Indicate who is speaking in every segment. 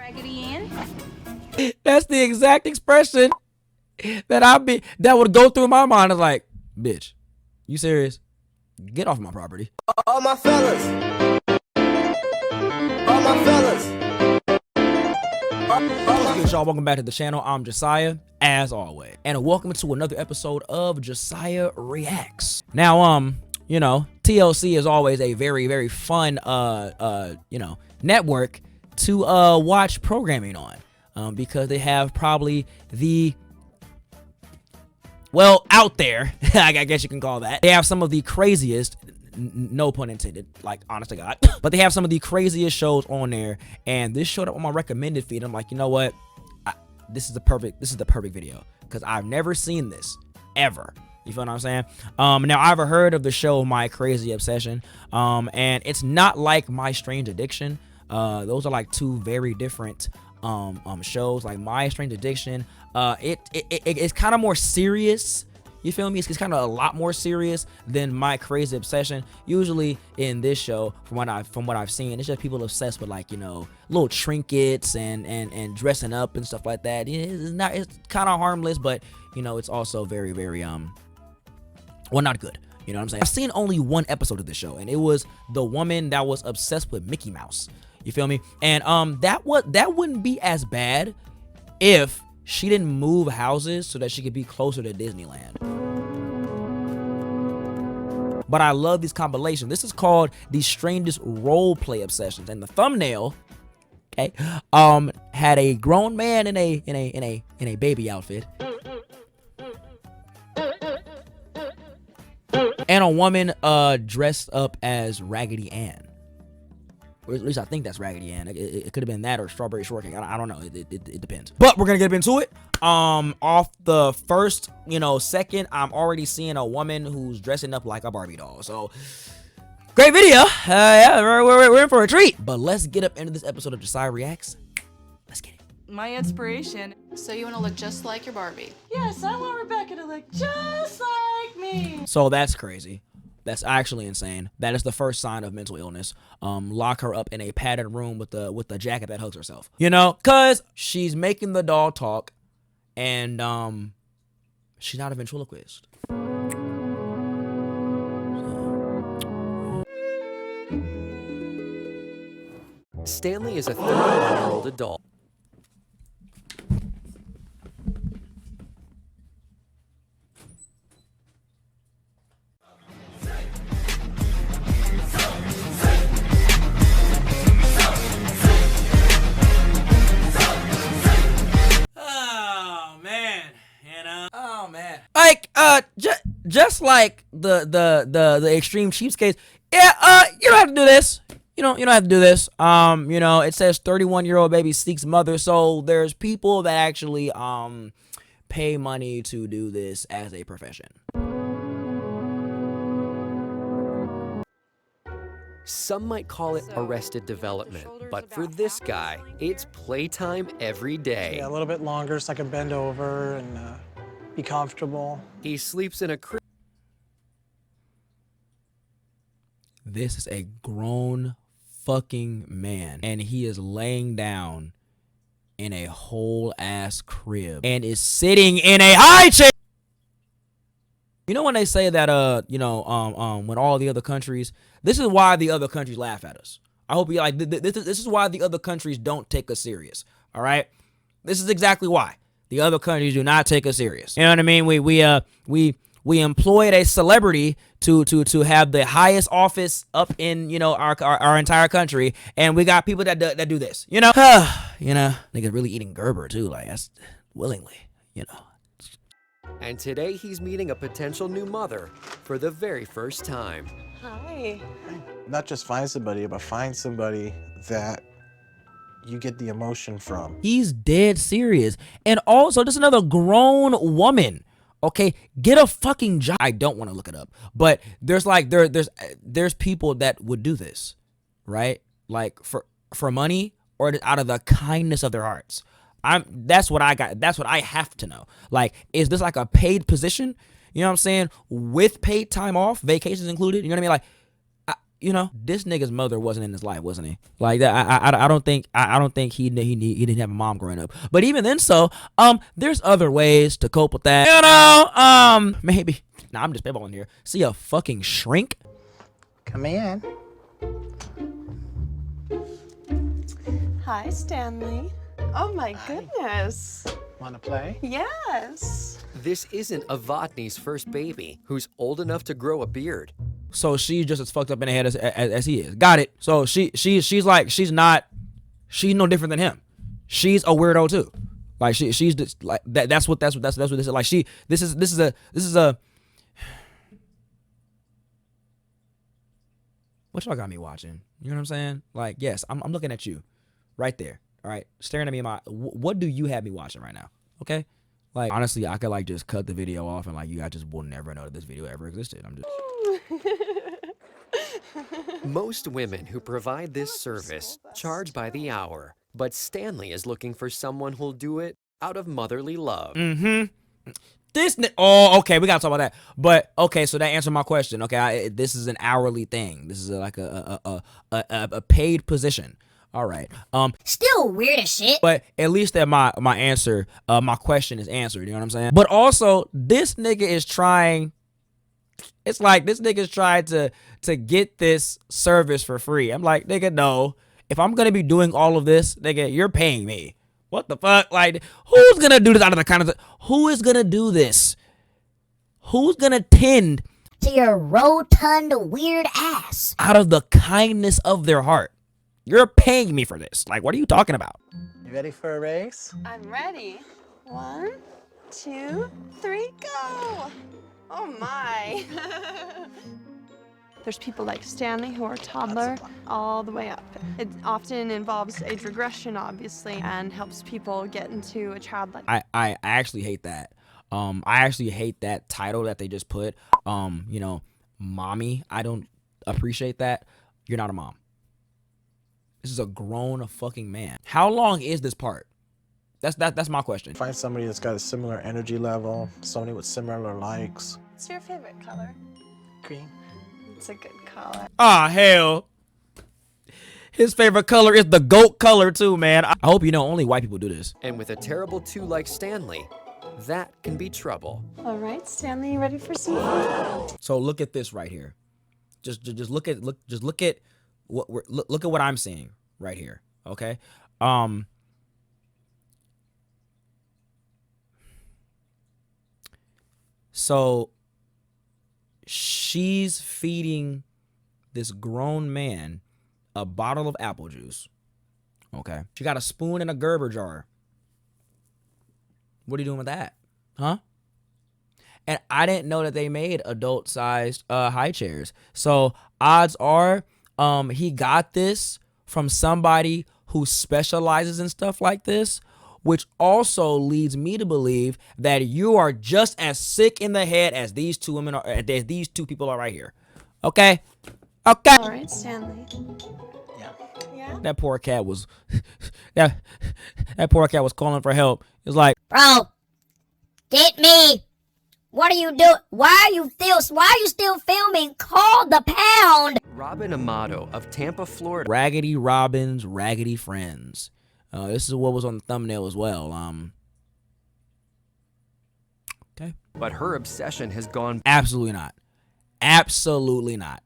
Speaker 1: Raggedy Ann?
Speaker 2: That's the exact expression that would go through my mind. It's like, bitch, you serious? Get off my property.
Speaker 3: All my fellas. All my fellas.
Speaker 2: What's good, y'all? Welcome back to the channel. I'm Jasiah, as always, and welcome to another episode of Jasiah Reacts. Now, you know, TLC is always a very, very fun, network to watch programming on, because they have probably the, well, out there, I guess you can call that. They have some of the craziest, no pun intended, like, honest to God, but they have some of the craziest shows on there, and this showed up on my recommended feed. I'm like, you know what? This is the perfect video, because I've never seen this, ever. You feel what I'm saying? Now, I've heard of the show My Crazy Obsession, and it's not like My Strange Addiction. Those are like two very different shows. Like My Strange Addiction, it's kind of more serious. You feel me? It's kind of a lot more serious than My Crazy Obsession. Usually in this show, from what I've seen, it's just people obsessed with, like, you know, little trinkets and dressing up and stuff like that. It's kind of harmless, but you know, it's also very, very well, not good. You know what I'm saying? I've seen only one episode of this show, and it was the woman that was obsessed with Mickey Mouse. You feel me? And that wouldn't be as bad if she didn't move houses so that she could be closer to Disneyland. But I love these compilations. This is called The Strangest Role Play Obsessions, and the thumbnail, okay, had a grown man in a baby outfit and a woman dressed up as Raggedy Ann. Or at least I think that's Raggedy Ann. It could have been that or Strawberry Shortcake. I don't know. It depends. But we're gonna get into it. Off the first, second, I'm already seeing a woman who's dressing up like a Barbie doll. So great video. Yeah, we're in for a treat. But let's get up into this episode of Jasiah Reacts. Let's get it.
Speaker 1: My inspiration.
Speaker 4: So you want to look just like your Barbie?
Speaker 1: Yes, I want Rebecca to look just like me.
Speaker 2: So that's crazy. That's actually insane. That is the first sign of mental illness. Lock her up in a padded room with the jacket that hugs herself. You know, cause she's making the doll talk, and she's not a ventriloquist.
Speaker 5: Stanley is a 31-year-old adult.
Speaker 2: Like, just like the extreme cheapskates. Yeah, you don't have to do this. You don't have to do this. It says 31-year-old baby seeks mother, so there's people that actually pay money to do this as a profession.
Speaker 5: Some might call it arrested development, but for this guy, it's playtime every day.
Speaker 6: Yeah, a little bit longer so I can bend over and be comfortable.
Speaker 5: He sleeps in a crib.
Speaker 2: This is a grown fucking man, and he is laying down in a whole ass crib and is sitting in a high chair. You know when they say that when all the other countries, this is why the other countries laugh at us. I hope you like this is why the other countries don't take us serious. All right, this is exactly why the other countries do not take us serious. You know what I mean? We employed a celebrity to have the highest office up in our entire country, and we got people that do this. Niggas really eating Gerber too, like that's willingly.
Speaker 5: And today he's meeting a potential new mother for the very first time.
Speaker 1: Hi.
Speaker 6: Not just find somebody, but find somebody that you get the emotion from.
Speaker 2: He's dead serious, and also just another grown woman. Okay, get a fucking job. I don't want to look it up, but there's people that would do this, right? Like for money or out of the kindness of their hearts. That's what I got. That's what I have to know. Like, is this like a paid position? You know what I'm saying? With paid time off, vacations included. You know what I mean? Like, you know, this nigga's mother wasn't in his life, wasn't he? Like that. I don't think he didn't have a mom growing up. But even then, there's other ways to cope with that. You know, maybe. Nah, I'm just spitballing here. See a fucking shrink?
Speaker 3: Come in.
Speaker 1: Hi, Stanley. Oh my goodness.
Speaker 3: Wanna play?
Speaker 1: Yes.
Speaker 5: This isn't Avadni's first baby, who's old enough to grow a beard.
Speaker 2: So she's just as fucked up in the head as he is. Got it. So she's no different than him. She's a weirdo too. Like she's just like that. That's what this is. Like this is a. What y'all got me watching? You know what I'm saying? Like, yes, I'm looking at you, right there. All right, staring at me in my. What do you have me watching right now? Okay. Like, honestly, I could like just cut the video off and like you guys just will never know that this video ever existed. I'm just.
Speaker 5: Most women who provide this service charge by the hour, but Stanley is looking for someone who'll do it out of motherly love.
Speaker 2: Oh, okay, we gotta talk about that. But okay, so that answered my question. Okay, this is an hourly thing. This is like a paid position. All right.
Speaker 7: Still weird as shit.
Speaker 2: But at least that my answer, my question is answered. You know what I'm saying? But also, this nigga is trying. It's like this nigga's trying to get this service for free. I'm like, nigga, no. If I'm gonna be doing all of this, nigga, you're paying me. What the fuck? Like, who's gonna do this out of the kind of who is gonna do this? Who's gonna tend
Speaker 7: To your rotund weird ass.
Speaker 2: out of the kindness of their heart? You're paying me for this. Like, what are you talking about?
Speaker 3: You ready for a race?
Speaker 1: I'm ready. 1, 2, 3, go! Oh my. There's people like Stanley who are toddler all the way up. It often involves age regression, obviously, and helps people get into a childlike.
Speaker 2: I actually hate that. I actually hate that title that they just put. You know, mommy. I don't appreciate that. You're not a mom. This is a grown fucking man. How long is this part? That's my question.
Speaker 6: Find somebody that's got a similar energy level, somebody with similar likes.
Speaker 1: What's your favorite color?
Speaker 3: Green.
Speaker 1: It's a good color.
Speaker 2: Ah, hell. His favorite color is the goat color too, man. I hope you know only white people do this.
Speaker 5: And with a terrible two like Stanley, that can be trouble.
Speaker 1: All right, Stanley, you ready for some fun?
Speaker 2: So look at this right here. Just look at look at what I'm seeing right here. Okay. So she's feeding this grown man a bottle of apple juice. Okay. She got a spoon and a Gerber jar. What are you doing with that? Huh? And I didn't know that they made adult-sized high chairs. So odds are he got this from somebody who specializes in stuff like this, which also leads me to believe that you are just as sick in the head as these two women are, as these two people are right here. Okay? Okay.
Speaker 1: All right, Stanley.
Speaker 3: Yeah.
Speaker 1: Yeah?
Speaker 2: That poor cat was that poor cat was calling for help. It's like,
Speaker 7: Bro, get me. What are you doing? Why are you still filming? Call the pound.
Speaker 5: Robin Amato of Tampa, Florida.
Speaker 2: Raggedy Robin's Raggedy Friends. This is what was on the thumbnail as well. Okay.
Speaker 5: But her obsession has gone.
Speaker 2: Absolutely not. Absolutely not.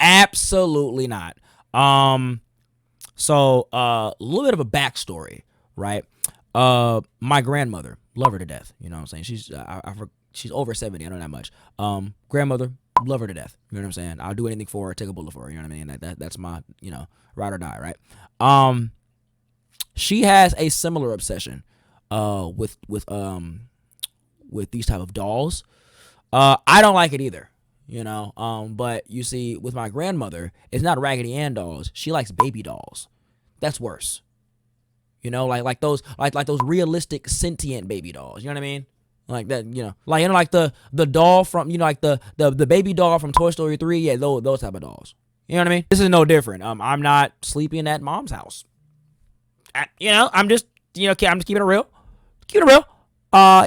Speaker 2: Absolutely not. So a little bit of a backstory, right? My grandmother, love her to death. You know what I'm saying? She's over 70. I know that much. Grandmother, love her to death. You know what I'm saying? I'll do anything for her. Take a bullet for her. You know what I mean? That's my, ride or die, right? She has a similar obsession with these type of dolls. I don't like it either, but you see, with my grandmother, it's not Raggedy Ann dolls. She likes baby dolls. That's worse. Like those realistic sentient baby dolls. You know what I mean? Like that, like the doll from, like the baby doll from Toy Story 3. Yeah, those type of dolls. You know what I mean? This is no different. I'm not sleeping at mom's house. I'm just keeping it real. Keeping it real.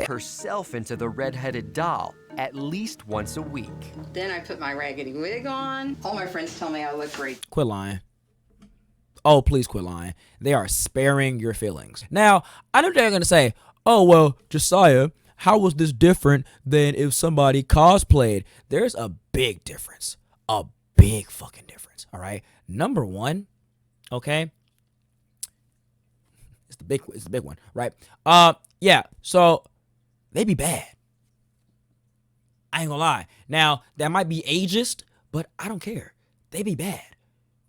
Speaker 5: Herself into the red-headed doll, at least once a week.
Speaker 8: Then I put my raggedy wig on. All my friends tell me I look great.
Speaker 2: Quit lying. Oh, please quit lying. They are sparing your feelings. Now, I know they're going to say, oh, well, Jasiah, how was this different than if somebody cosplayed? There's a big difference. A big fucking difference, all right? Number one, okay? It's the big one, right? Yeah, so they be bad. I ain't gonna lie. Now, that might be ageist, but I don't care. They be bad.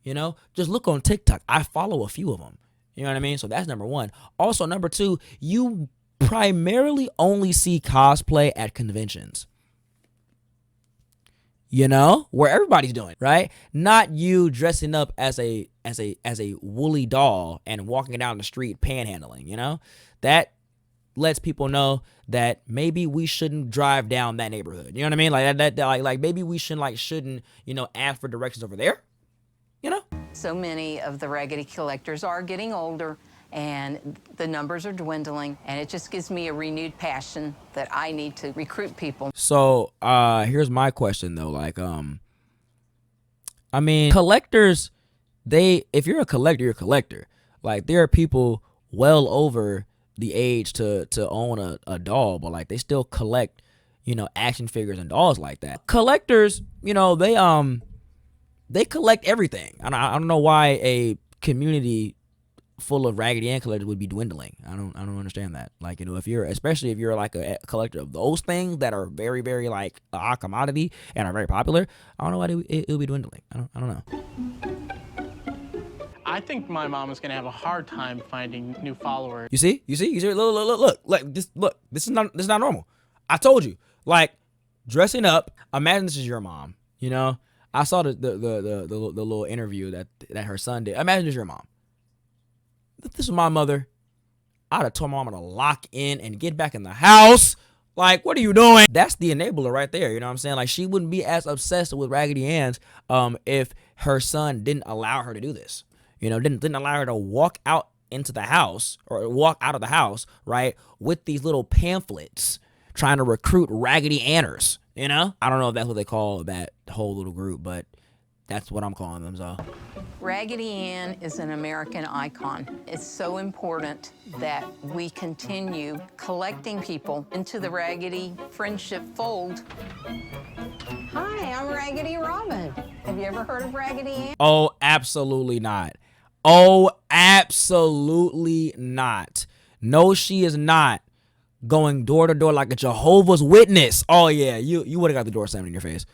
Speaker 2: You know, just look on TikTok. I follow a few of them. You know what I mean? So that's number one. Also, number two, you primarily only see cosplay at conventions. You know, where everybody's doing, right? Not you dressing up as a woolly doll and walking down the street panhandling, you know? That lets people know that maybe we shouldn't drive down that neighborhood. You know what I mean? Like maybe we shouldn't, you know, ask for directions over there. You know?
Speaker 8: So many of the raggedy collectors are getting older, and the numbers are dwindling, and it just gives me a renewed passion that I need to recruit people.
Speaker 2: So here's my question though. Like, I mean, collectors, if you're a collector, you're a collector. Like, there are people well over the age to own a doll, but like they still collect, you know, action figures and dolls like that. Collectors, you know, they collect everything. I don't know why a community full of Raggedy Ann collectors would be dwindling. I don't understand that. Like, you know, especially if you're like a collector of those things that are very, very like a commodity and are very popular, I don't know why it'll be dwindling. I don't know.
Speaker 9: I think my mom is gonna have a hard time finding new followers.
Speaker 2: You see? Look, this is not normal. I told you. Like, dressing up, imagine this is your mom, you know? I saw the little interview that her son did. Imagine this is your mom. If this was my mother, I'd have told my mama to lock in and get back in the house. Like, what are you doing? That's the enabler right there. You know what I'm saying? Like, she wouldn't be as obsessed with Raggedy Ann's if her son didn't allow her to do this. You know, didn't allow her to walk out into the house or walk out of the house, right, with these little pamphlets trying to recruit Raggedy Anners. You know? I don't know if that's what they call that whole little group, but that's what I'm calling them, so.
Speaker 8: Raggedy Ann is an American icon. It's so important that we continue collecting people into the Raggedy friendship fold. Hi, I'm Raggedy Robin. Have you ever heard of Raggedy Ann?
Speaker 2: Oh, absolutely not. Oh, absolutely not. No, she is not going door to door like a Jehovah's Witness. Oh yeah, you would have got the door slammed in your face.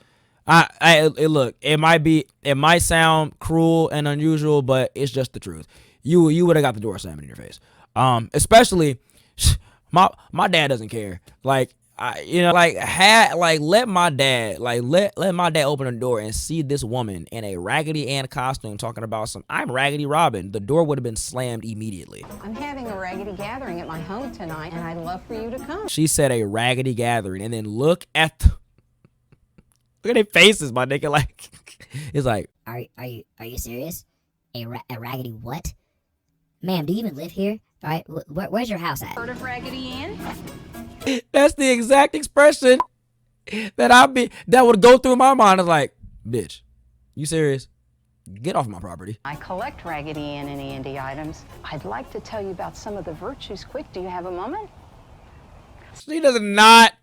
Speaker 2: Look, it might sound cruel and unusual, but it's just the truth. You would have got the door slammed in your face. Especially my dad doesn't care. Like, let my dad open the door and see this woman in a Raggedy Ann costume talking about I'm Raggedy Robin. The door would have been slammed immediately.
Speaker 8: I'm having a Raggedy gathering at my home tonight, and I'd love for you to come.
Speaker 2: She said a Raggedy gathering, and then look at their faces, my nigga. Like, it's like,
Speaker 7: Are you serious? A raggedy what? Ma'am, do you even live here? All right, where's your house at?
Speaker 8: Heard of Raggedy Ann?
Speaker 2: that's the exact expression that would go through my mind. It's like, bitch, you serious? Get off my property.
Speaker 8: I collect Raggedy Ann and Andy items. I'd like to tell you about some of the virtues quick. Do you have a moment?
Speaker 2: She does not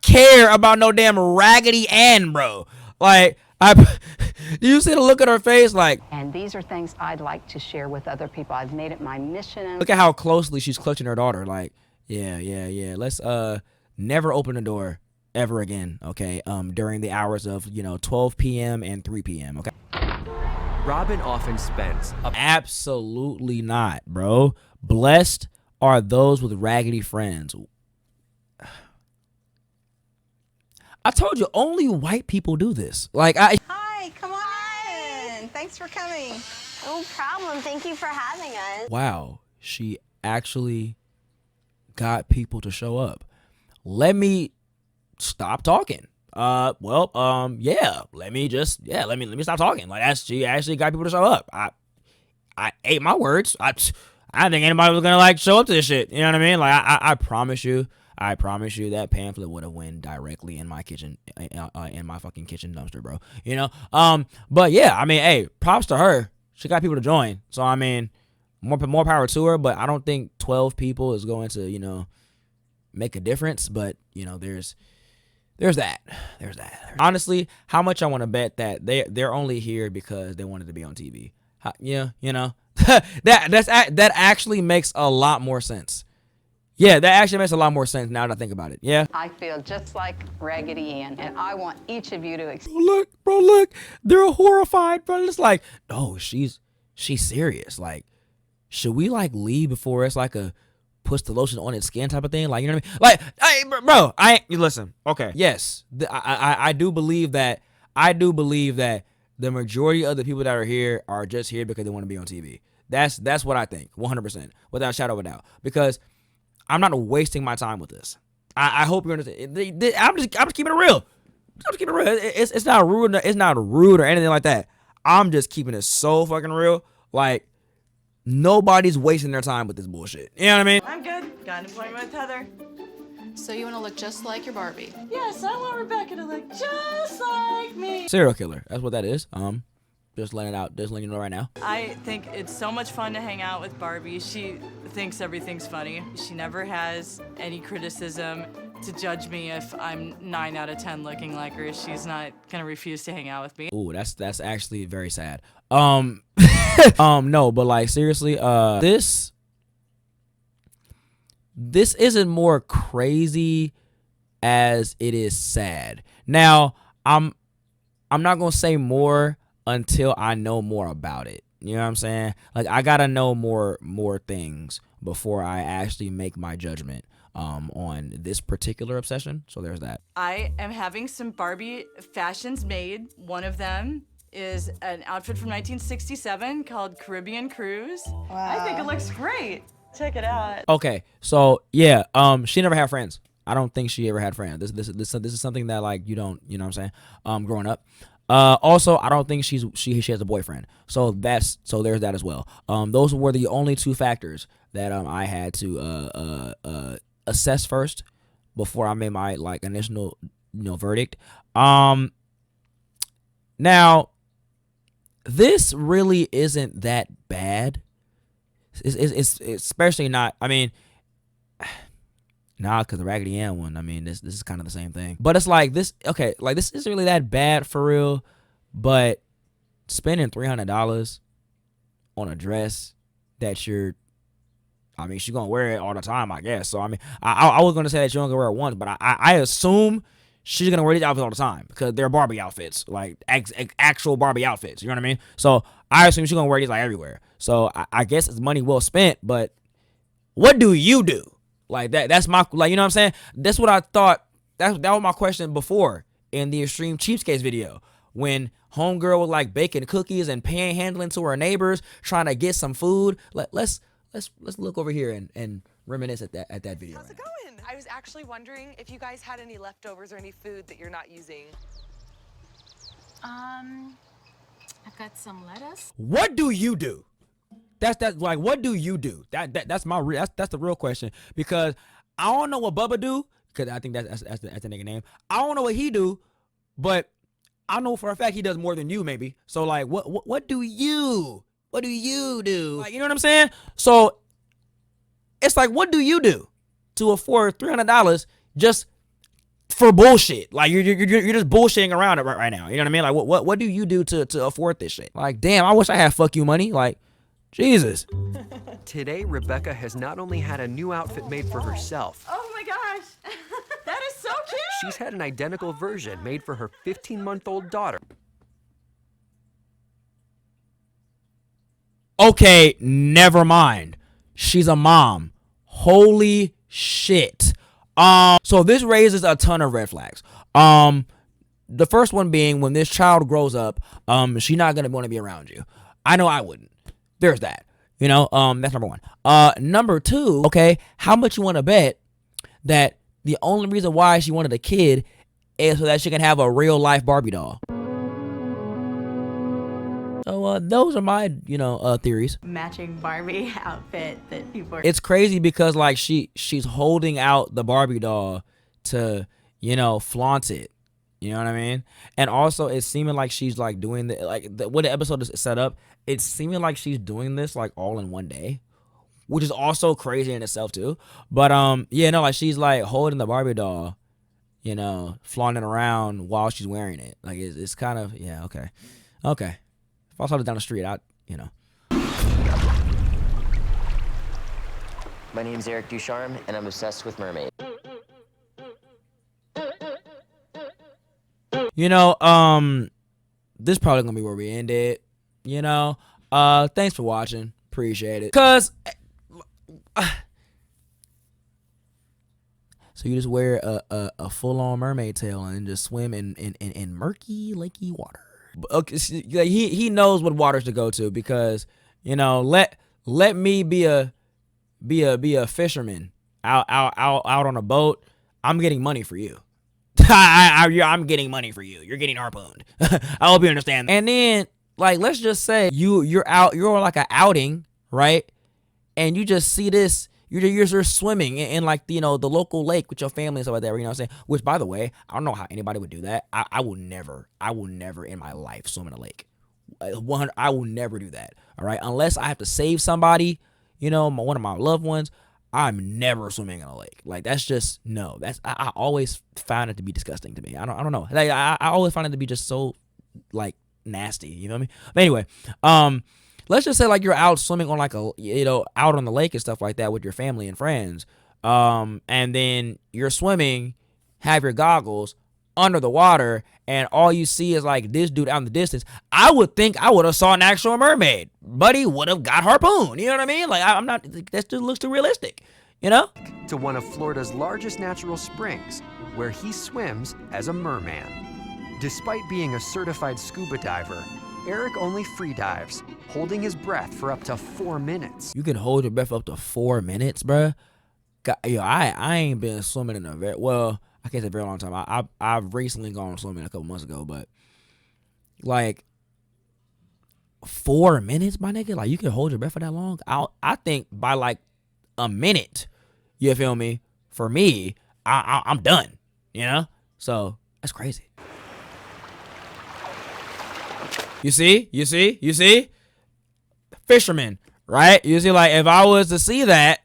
Speaker 2: care about no damn Raggedy Ann, bro. Like, do you see the look at her face? Like,
Speaker 8: and these are things I'd like to share with other people. I've made it my mission.
Speaker 2: Look at how closely she's clutching her daughter. Like, yeah. Let's never open the door ever again, okay? During the hours of 12 p.m. and 3 p.m. Okay.
Speaker 5: Robin often spends
Speaker 2: Absolutely not, bro. Blessed are those with raggedy friends. I told you, only white people do this. Like,
Speaker 8: Hi, come on in. Thanks for coming.
Speaker 10: No problem. Thank you for having us.
Speaker 2: Wow, she actually got people to show up. Let me stop talking. Yeah. Let me stop talking. Like, she actually got people to show up. I ate my words. I didn't think anybody was gonna show up to this shit. You know what I mean? Like, I promise you, I promise you that pamphlet would have went directly in my kitchen, in my fucking kitchen dumpster, bro. You know. But yeah, I mean, hey, props to her. She got people to join. So I mean, more power to her. But I don't think 12 people is going to, you know, make a difference. But you know, there's that. Honestly, how much I want to bet that they're only here because they wanted to be on TV. Yeah, you know, that actually makes a lot more sense. Yeah, that actually makes a lot more sense now that I think about it. Yeah.
Speaker 8: I feel just like Raggedy Ann, and I want each of you to
Speaker 2: Look, they're horrified, bro. It's like, oh, she's serious. Like, should we like leave before it's like a puts the lotion on its skin type of thing? Like, you know what I mean? Like, bro, you listen. Okay, yes, I do believe that. I do believe that the majority of the people that are here are just here because they want to be on TV. That's what I think, 100%, without a shadow of a doubt. Because I'm not wasting my time with this. I hope you understand. I'm just keeping it real. It's not rude. It's not rude or anything like that. I'm just keeping it so fucking real. Like, nobody's wasting their time with this bullshit. You know what I mean?
Speaker 11: I'm good. Got an appointment with Heather.
Speaker 4: So you want to look just like your Barbie?
Speaker 11: Yes, I want Rebecca to look just like me.
Speaker 2: Serial killer. That's what that is. Just letting you know right now.
Speaker 11: I think it's so much fun to hang out with Barbie. She thinks everything's funny. She never has any criticism to judge me if I'm 9 out of 10 looking like her. She's not gonna refuse to hang out with me.
Speaker 2: Ooh, that's actually very sad. No, but like seriously, this isn't more crazy as it is sad. Now, I'm not gonna say more until I know more about it. You know what I'm saying? Like, I gotta know more things before I actually make my judgment on this particular obsession. So there's that.
Speaker 11: I am having some Barbie fashions made. One of them is an outfit from 1967 called Caribbean Cruise. Wow. I think it looks great. Check it out.
Speaker 2: Okay, so yeah, she never had friends. I don't think she ever had friends. This is something that, like, you know what I'm saying? Growing up. Also, I don't think she has a boyfriend. So there's that as well. Those were the only two factors that I had to assess first before I made my like initial verdict. Now, this really isn't that bad. It's especially not. I mean, nah, because the Raggedy Ann one, I mean, this is kind of the same thing. But it's like this, okay, like this isn't really that bad for real, but spending $300 on a dress that she's going to wear it all the time, I guess. So, I mean, I was going to say that she's only going to wear it once, but I assume she's going to wear these outfits all the time because they're Barbie outfits, like actual Barbie outfits, you know what I mean? So, I assume she's going to wear these like everywhere. So, I guess it's money well spent, but what do you do? Like that's my, like, you know what I'm saying? That's what I thought. That was my question before in the Extreme Cheapskates video. When homegirl was like baking cookies and panhandling to her neighbors, trying to get some food. Let's look over here and reminisce at that video.
Speaker 12: How's it going? I was actually wondering if you guys had any leftovers or any food that you're not using.
Speaker 13: I've got some lettuce.
Speaker 2: What do you do? That's like, what do you do? That's the real question, because I don't know what Bubba do, because I think that's the nigga name. I don't know what he do, but I know for a fact he does more than you, maybe. So like, what do you do? Like, you know what I'm saying? So it's like, what do you do to afford $300 just for bullshit? Like, you're just bullshitting around it right now. You know what I mean? Like, what do you do to afford this shit? Like, damn, I wish I had fuck you money. Like, Jesus.
Speaker 5: Today, Rebecca has not only had a new outfit made for herself.
Speaker 11: Oh my gosh, that is so cute.
Speaker 5: She's had an identical version made for her 15-month-old daughter.
Speaker 2: Okay, never mind. She's a mom. Holy shit. So this raises a ton of red flags. The first one being, when this child grows up, she's not gonna want to be around you. I know I wouldn't. There's that. You know, that's number one. Number two, okay, how much you want to bet that the only reason why she wanted a kid is so that she can have a real life Barbie doll? So those are my, theories.
Speaker 14: Matching Barbie outfit that people are.
Speaker 2: It's crazy because like she's holding out the Barbie doll to, flaunt it. You know what I mean? And also it's seeming like she's like doing what the episode is set up, it's seeming like she's doing this like all in one day, which is also crazy in itself too. But like she's like holding the Barbie doll, flaunting around while she's wearing it. Like it's kind of, okay. If I saw it down the street,
Speaker 15: My name's Eric Ducharme, and I'm obsessed with mermaids.
Speaker 2: This is probably gonna be where we end it. Thanks for watching. Appreciate it. Cause so you just wear a full-on mermaid tail and just swim in murky, lakey water. Okay, he knows what waters to go to because let me be a fisherman out on a boat. I'm getting money for you. I'm getting money for you. You're getting harpooned. I hope you understand that. And then, like, let's just say you're like an outing, right? And you just see this. You're swimming in like the local lake with your family and stuff like that. You know what I'm saying? Which, by the way, I don't know how anybody would do that. I will never in my life swim in a lake. I will never do that. All right, unless I have to save somebody, one of my loved ones. I'm never swimming in a lake. Like that's just no. I always found it to be disgusting to me. I don't know. Like I always find it to be just so like nasty. You know what I mean? But anyway, let's just say like you're out swimming on like out on the lake and stuff like that with your family and friends. And then you're swimming, have your goggles under the water, and all you see is like this dude out in the distance. I would think I would have saw an actual mermaid. Buddy would have got harpooned. You know what I mean? Like I'm not. That just looks too realistic.
Speaker 5: To one of Florida's largest natural springs, where he swims as a merman. Despite being a certified scuba diver, Eric only free dives, holding his breath for up to 4 minutes.
Speaker 2: You can hold your breath up to 4 minutes, bruh. I ain't been swimming in I can't say a very long time. I've recently gone swimming a couple months ago, but like 4 minutes, my nigga. Like you can hold your breath for that long. I think by like a minute, you feel me? For me, I'm done. So that's crazy. You see? Fisherman, right? You see, like if I was to see that,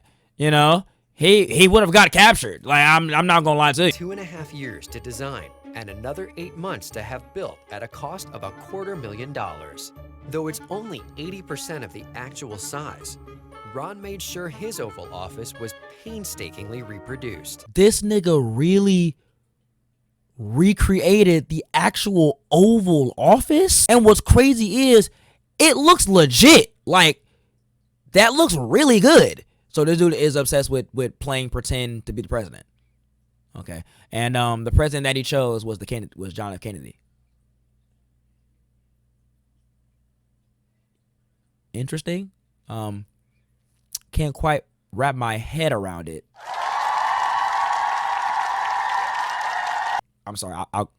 Speaker 2: he would have got captured. Like I'm not gonna lie to you.
Speaker 5: 2.5 years to design and another 8 months to have built at a cost of $250,000. Though it's only 80% of the actual size, Ron made sure his Oval Office was painstakingly reproduced.
Speaker 2: This nigga really recreated the actual Oval Office, and what's crazy is it looks legit. Like that looks really good. So this dude is obsessed with playing pretend to be the president. Okay, and the president that he chose was John F. Kennedy. Interesting. Can't quite wrap my head around it. I'm sorry. I'll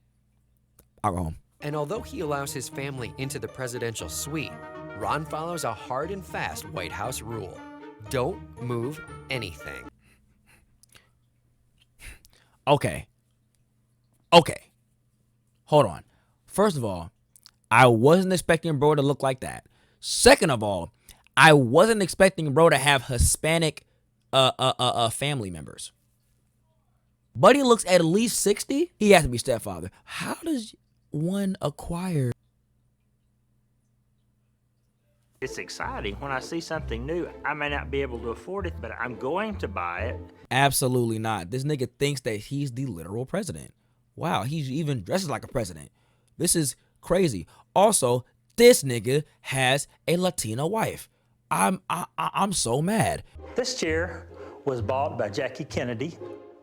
Speaker 2: go home.
Speaker 5: And although he allows his family into the presidential suite, Ron follows a hard and fast White House rule. Don't move anything.
Speaker 2: Okay. Hold on. First of all, I wasn't expecting bro to look like that. Second of all, I wasn't expecting bro to have Hispanic family members. Buddy looks at least 60. He has to be stepfather. How does one acquire?
Speaker 16: It's exciting. When I see something new, I may not be able to afford it, but I'm going to buy it.
Speaker 2: Absolutely not. This nigga thinks that he's the literal president. Wow, he even dresses like a president. This is crazy. Also, this nigga has a Latina wife. I'm so mad.
Speaker 17: This chair was bought by Jackie Kennedy.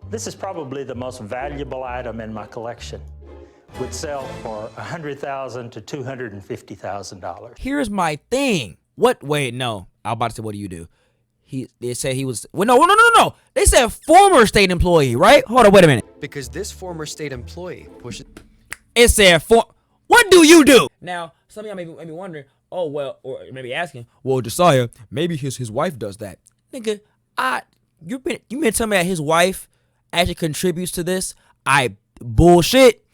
Speaker 17: This is probably the most valuable item in my collection. Would sell for $100,000 to $250,000.
Speaker 2: Here's my thing. What? Wait, no. I was about to say, what do you do? They said he was. Well, no. They said former state employee, right? Hold on, wait a minute.
Speaker 5: Because this former state employee pushes.
Speaker 2: It said What do you do? Now, some of y'all may be wondering, oh well, or maybe asking, well, Jasiah, maybe his wife does that. Nigga, you been telling me that his wife actually contributes to this? Bullshit.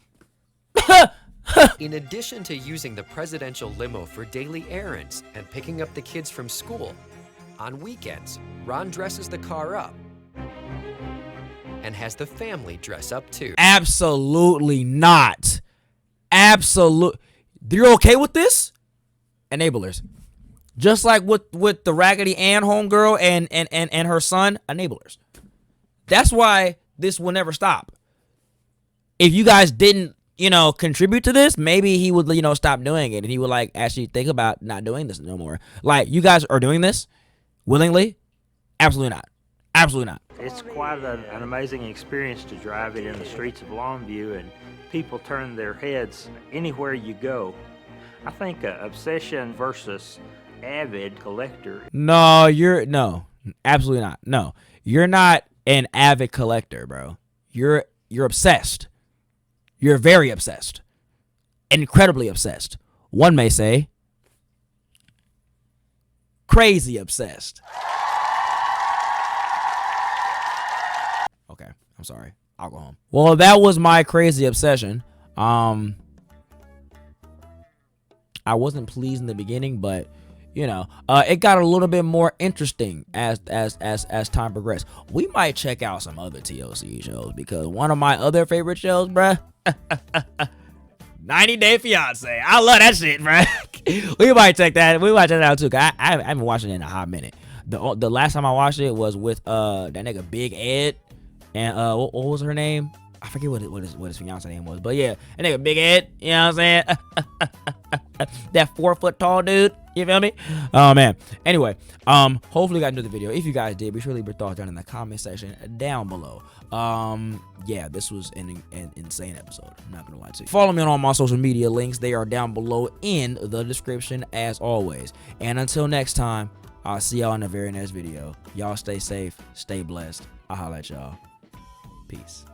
Speaker 5: In addition to using the presidential limo for daily errands and picking up the kids from school, on weekends, Ron dresses the car up and has the family dress up too.
Speaker 2: Absolutely not. You're okay with this? Enablers. Just like with the Raggedy Ann homegirl and her son, enablers. That's why this will never stop. If you guys didn't, contribute to this, maybe he would, stop doing it, and he would like actually think about not doing this no more. Like, you guys are doing this willingly? Absolutely not. Absolutely not.
Speaker 16: It's quite an amazing experience to drive it in the streets of Longview, and people turn their heads anywhere you go. I think obsession versus avid collector.
Speaker 2: No, absolutely not. No, you're not an avid collector, bro. You're obsessed. You're very obsessed. Incredibly obsessed. One may say crazy obsessed. Okay, I'm sorry. I'll go home. Well, that was my crazy obsession. I wasn't pleased in the beginning, but it got a little bit more interesting as time progressed. We might check out some other TLC shows, because one of my other favorite shows, bruh, 90 Day Fiance. I love that shit, bruh. We might check that. We might check that out too. Cause I haven't watched it in a hot minute. The last time I watched it was with that nigga Big Ed and what was her name? I forget what his fiance name was, but yeah, that nigga Big Ed, you know what I'm saying? That 4 foot tall dude, you feel me? Oh man. Anyway, hopefully you guys enjoyed the video. If you guys did, be sure to leave your thoughts down in the comment section down below. Yeah, this was an insane episode. I'm not gonna lie to you. Follow me on all my social media links. They are down below in the description as always. And until next time, I'll see y'all in the very next video. Y'all stay safe, stay blessed. I'll holla at y'all. Peace.